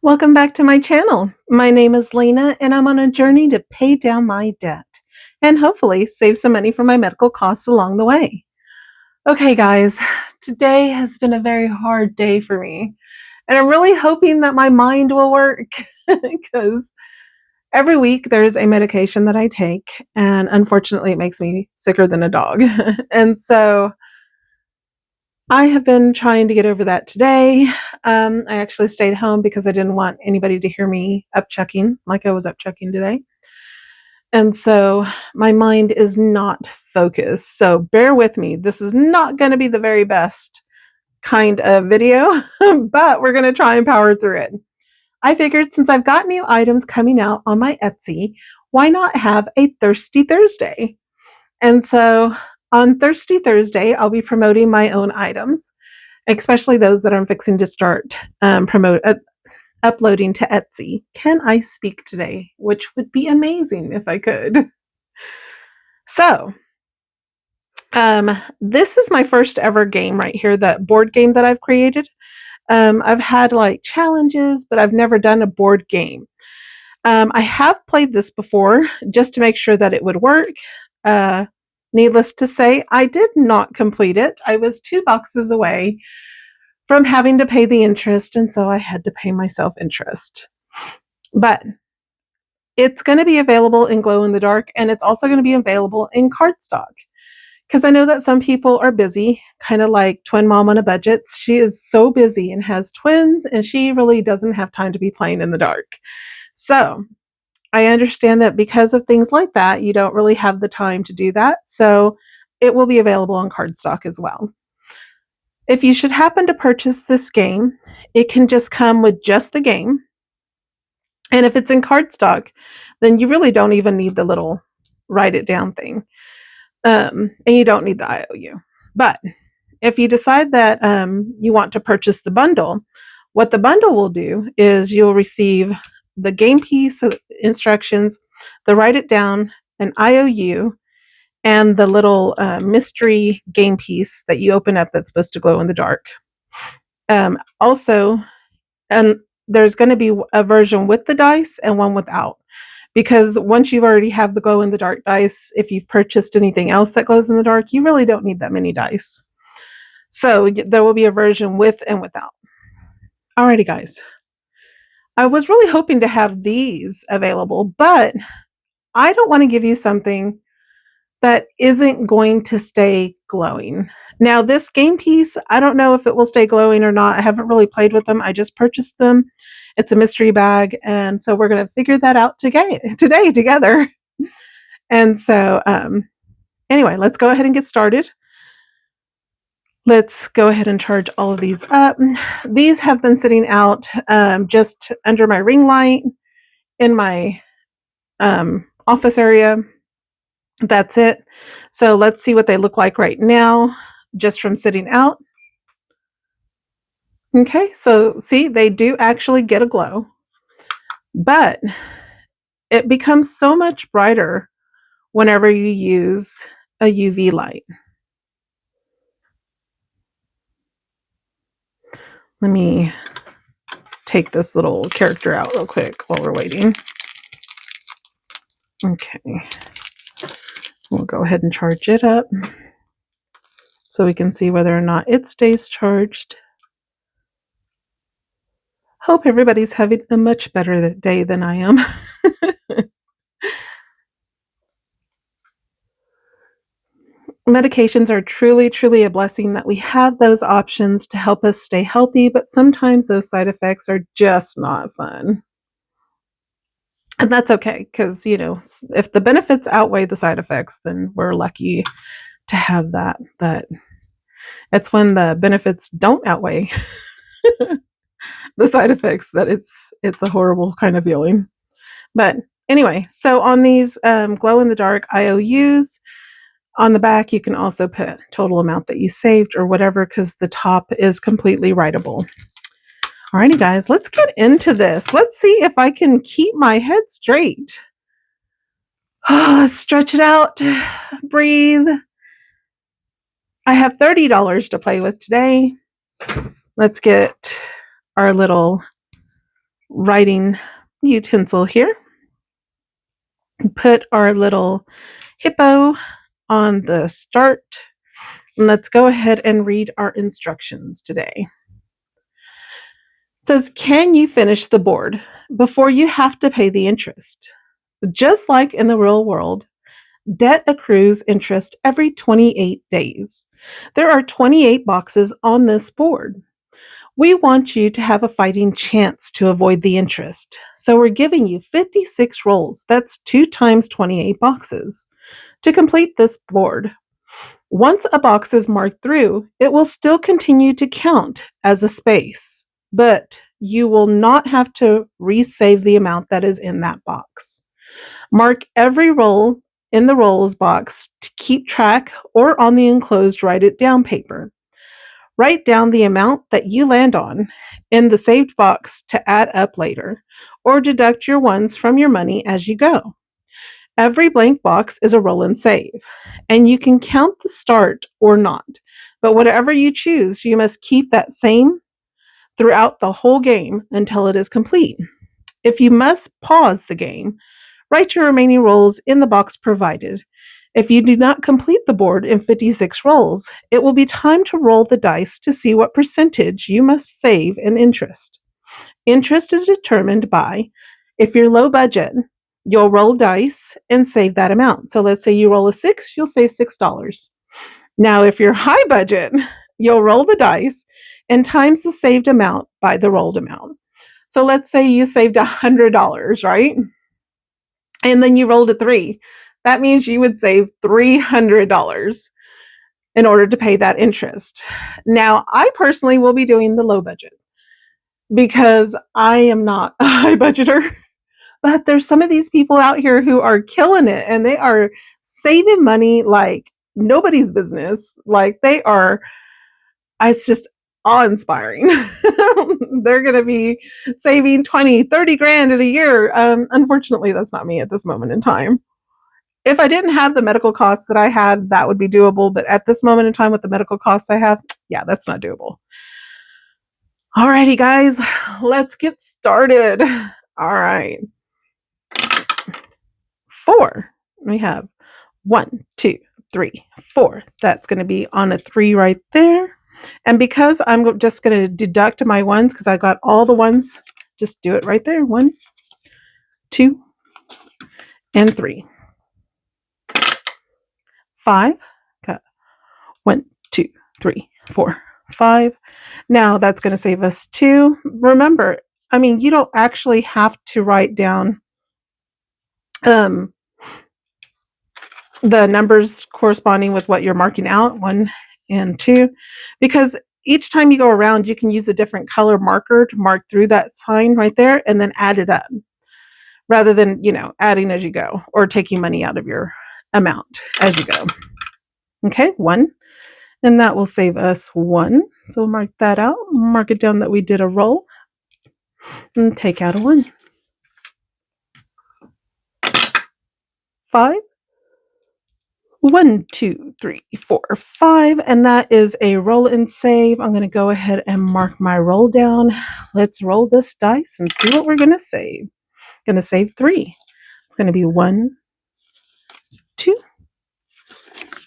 Welcome back to my channel. My name is Lena, and I'm on a journey to pay down my debt and hopefully save some money for my medical costs along the way. Okay, guys, today has been a very hard day for me, and I'm really hoping that my mind will work because every week there's a medication that I take, and unfortunately, it makes me sicker than a dog. And so I have been trying to get over that today. I actually stayed home because I didn't want anybody to hear me upchucking like I was upchucking today. And so my mind is not focused. So bear with me. This is not going to be the very best kind of video, but we're going to try and power through it. I figured since I've got new items coming out on my Etsy, why not have a Thirsty Thursday? And so on Thirsty Thursday, I'll be promoting my own items, especially those that I'm fixing to start uploading to Etsy. Can I speak today? Which would be amazing if I could. So, this is my first ever game right here, that board game that I've created. I've had like challenges, but I've never done a board game. I have played this before just to make sure that it would work. Uh, Needless to say, I did not complete it. I was 2 boxes away from having to pay the interest, and so I had to pay myself interest. But it's going to be available in glow in the dark, and it's also going to be available in cardstock. Because I know that some people are busy, kind of like Twin Mom on a Budget. She is so busy and has twins, and she really doesn't have time to be playing in the dark. So I understand that because of things like that, you don't really have the time to do that. So it will be available on cardstock as well. If you should happen to purchase this game, it can just come with just the game. And if it's in cardstock, then you really don't even need the little write it down thing. And you don't need the IOU. But if you decide that you want to purchase the bundle, what the bundle will do is you'll receive the game piece instructions, the write it down, an IOU, and the little mystery game piece that you open up that's supposed to glow in the dark. Also, and there's going to be a version with the dice and one without. Because once you already have the glow in the dark dice, if you've purchased anything else that glows in the dark, you really don't need that many dice. So there will be a version with and without. Alrighty, guys. I was really hoping to have these available, but I don't want to give you something that isn't going to stay glowing. Now, this game piece, I don't know if it will stay glowing or not. I haven't really played with them. I just purchased them. It's a mystery bag, and so we're going to figure that out today together. And so, anyway, let's go ahead and get started. Let's go ahead and charge all of these up. These have been sitting out just under my ring light in my office area. That's it. So let's see what they look like right now, just from sitting out. Okay, so see, they do actually get a glow, but it becomes so much brighter whenever you use a UV light. Let me take this little character out real quick while we're waiting. Okay, we'll go ahead and charge it up so we can see whether or not it stays charged. Hope everybody's having a much better day than I am. Medications are truly, truly a blessing that we have those options to help us stay healthy, but sometimes those side effects are just not fun. And that's okay, because, if the benefits outweigh the side effects, then we're lucky to have that. But it's when the benefits don't outweigh the side effects that it's a horrible kind of feeling. But anyway, so on these glow in the dark IOUs, on the back, you can also put total amount that you saved or whatever, because the top is completely writable. Alrighty, guys, let's get into this. Let's see if I can keep my head straight. Let's stretch it out. Breathe. I have $30 to play with today. Let's get our little writing utensil here. Put our little hippo on the start. And let's go ahead and read our instructions today. It says, can you finish the board before you have to pay the interest? Just like in the real world, debt accrues interest every 28 days. There are 28 boxes on this board. We want you to have a fighting chance to avoid the interest. So we're giving you 56 rolls. That's 2 times 28 boxes to complete this board. Once a box is marked through, it will still continue to count as a space, but you will not have to resave the amount that is in that box. Mark every roll in the rolls box to keep track, or on the enclosed write it down paper. Write down the amount that you land on in the saved box to add up later, or deduct your ones from your money as you go. Every blank box is a roll and save, and you can count the start or not. But whatever you choose, you must keep that same throughout the whole game until it is complete. If you must pause the game, write your remaining rolls in the box provided. If you do not complete the board in 56 rolls, it will be time to roll the dice to see what percentage you must save in interest. Interest is determined by, if you're low budget, you'll roll dice and save that amount. So let's say you roll a 6, you'll save $6. Now, if you're high budget, you'll roll the dice and times the saved amount by the rolled amount. So let's say you saved $100, right? And then you rolled a 3. That means you would save $300 in order to pay that interest. Now, I personally will be doing the low budget because I am not a high budgeter. But there's some of these people out here who are killing it, and they are saving money like nobody's business. Like they are, it's just awe-inspiring. They're going to be saving 20, 30 grand in a year. Unfortunately, that's not me at this moment in time. If I didn't have the medical costs that I had, that would be doable. But at this moment in time, with the medical costs I have, yeah, that's not doable. Alrighty, guys, let's get started. All right. 4. We have 1, 2, 3, 4. That's going to be on a 3 right there. And because I'm just going to deduct my ones because I got all the ones, just do it right there. 1, 2, and 3. 5. Got 1, 2, 3, 4, 5. Now that's going to save us 2. Remember, I mean, you don't actually have to write down the numbers corresponding with what you're marking out, 1 and 2, because each time you go around, you can use a different color marker to mark through that sign right there and then add it up rather than, adding as you go or taking money out of your amount as you go. Okay, 1, and that will save us 1. So we'll mark that out, mark it down that we did a roll, and take out a 1. 5. 1, 2, 3, 4, 5, and that is a roll and save. I'm going to go ahead and mark my roll down. Let's roll this dice and see what we're going to save. I'm going to save 3. It's going to be 1, 2,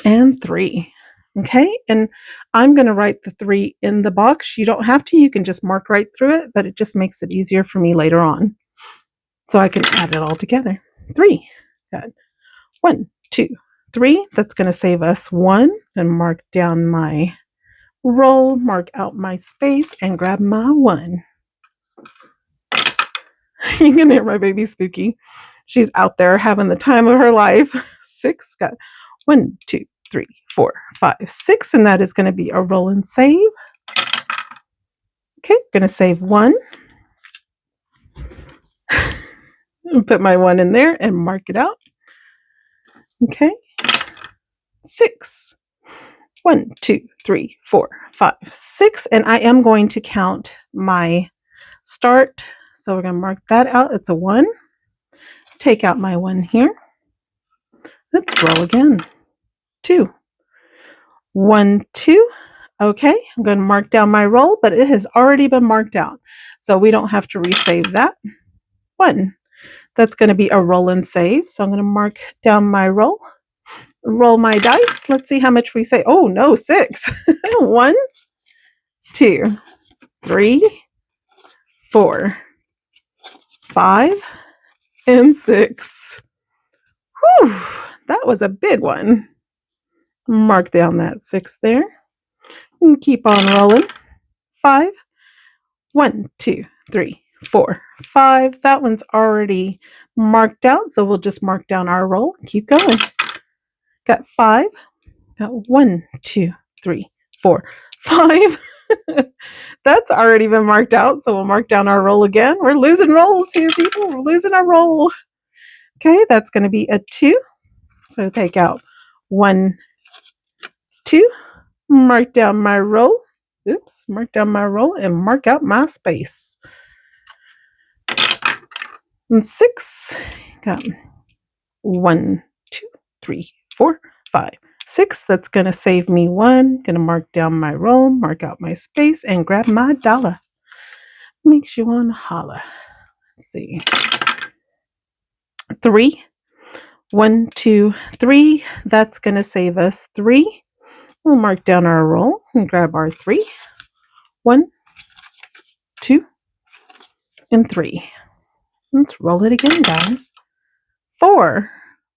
and 3. Okay, and I'm going to write the 3 in the box. You don't have to. You can just mark right through it, but it just makes it easier for me later on. So I can add it all together. 3. Got 1, 2, 3. That's going to save us 1. And mark down my roll, mark out my space, and grab my 1. You can hear my baby Spooky. She's out there having the time of her life. 6. Got 1, 2, 3, 4, 5, 6. And that is going to be a roll and save. Okay, going to save 1. Put my 1 in there and mark it out. Okay. 6. 1, 2, 3, 4, 5, 6. And I am going to count my start. So we're going to mark that out. It's a 1. Take out my 1 here. Let's roll again. 2. 1, 2. Okay, I'm going to mark down my roll, but it has already been marked out. So we don't have to resave that. 1. That's going to be a roll and save. So I'm going to mark down my roll. Roll my dice. Let's see how much we save. Oh, no, 6. 1, 2, 3, 4, 5, and 6. Whew, that was a big one. Mark down that 6 there. And keep on rolling. 5. 1, 2, 3, 4, 5. That one's already marked out, so we'll just mark down our roll. Keep going. Got 5. Got 1, 2, 3, 4, 5. That's already been marked out, so we'll mark down our roll again. We're losing rolls here, people. We're losing our roll. Okay, that's going to be a 2. So take out 1, 2. Mark down my roll. Oops, mark down my roll and mark out my space. And 6. Got 1, 2, 3, 4, 5, 6. That's going to save me 1. Going to mark down my roll, mark out my space, and grab my dollar. Makes you want to holler. Let's see. 3. 1, 2, 3. That's going to save us 3. We'll mark down our roll and grab our 3. 1, 2, and 3. Let's roll it again, guys. 4.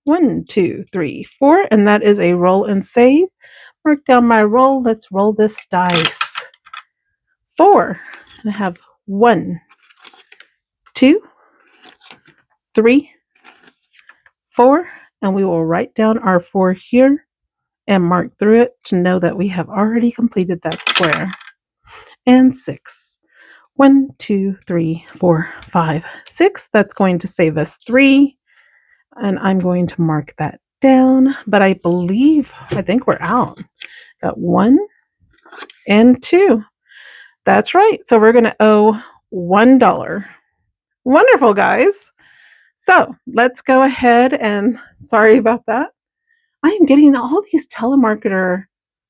1, 2, 3, 4. And that is a roll and save. Mark down my roll. Let's roll this dice. 4. And I have 1, 2, 3, 4. And we will write down our 4 here and mark through it to know that we have already completed that square. And 6. 1, 2, 3, 4, 5, 6. That's going to save us 3. And I'm going to mark that down. But I think we're out. Got 1 and 2. That's right. So we're going to owe $1. Wonderful, guys. So let's go ahead and sorry about that. I am getting all these telemarketer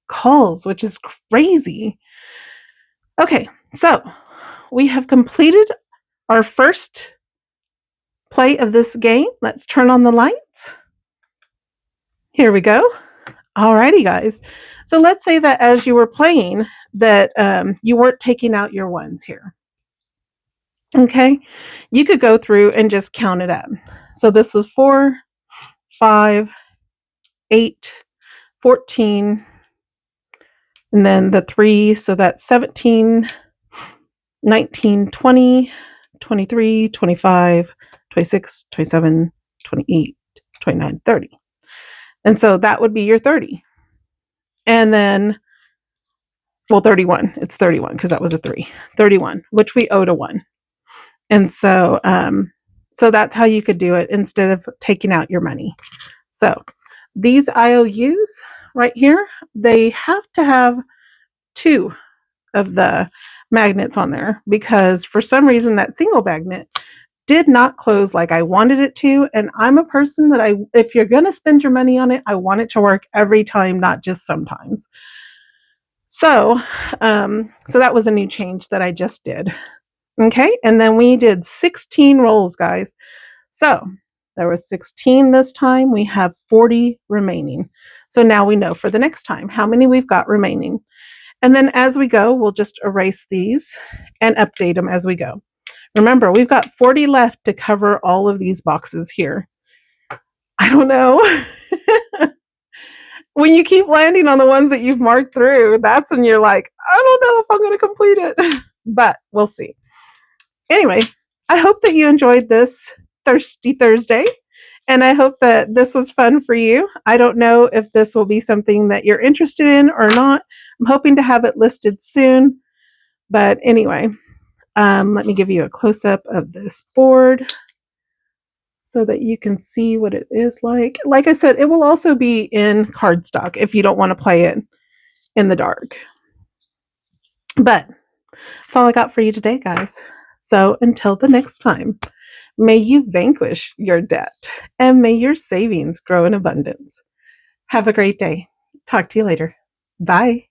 calls, which is crazy. Okay, so we have completed our first play of this game. Let's turn on the lights. Here we go. Alrighty, guys. So let's say that as you were playing that you weren't taking out your ones here. Okay, you could go through and just count it up. So this was 4, 5, 8, 14, and then the 3, so that's 17, 19, 20, 23, 25, 26, 27, 28, 29, 30. And so that would be your 30. And then, well, 31. It's 31 because that was a 3. 31, which we owed a 1. And so, so that's how you could do it instead of taking out your money. So these IOUs right here, they have to have 2 of the magnets on there because for some reason that single magnet did not close like I wanted it to. And I'm a person that if you're going to spend your money on it, I want it to work every time, not just sometimes. So, so that was a new change that I just did. Okay, and then we did 16 rolls, guys. So there was 16 this time. We have 40 remaining. So now we know for the next time how many we've got remaining. And then as we go, we'll just erase these and update them as we go. Remember, we've got 40 left to cover all of these boxes here. I don't know. When you keep landing on the ones that you've marked through, that's when you're like, I don't know if I'm going to complete it. But we'll see. Anyway, I hope that you enjoyed this Thirsty Thursday, and I hope that this was fun for you. I don't know if this will be something that you're interested in or not. I'm hoping to have it listed soon. But anyway, let me give you a close-up of this board so that you can see what it is like. Like I said, it will also be in cardstock if you don't want to play it in the dark. But that's all I got for you today, guys. So until the next time, may you vanquish your debt and may your savings grow in abundance. Have a great day. Talk to you later. Bye.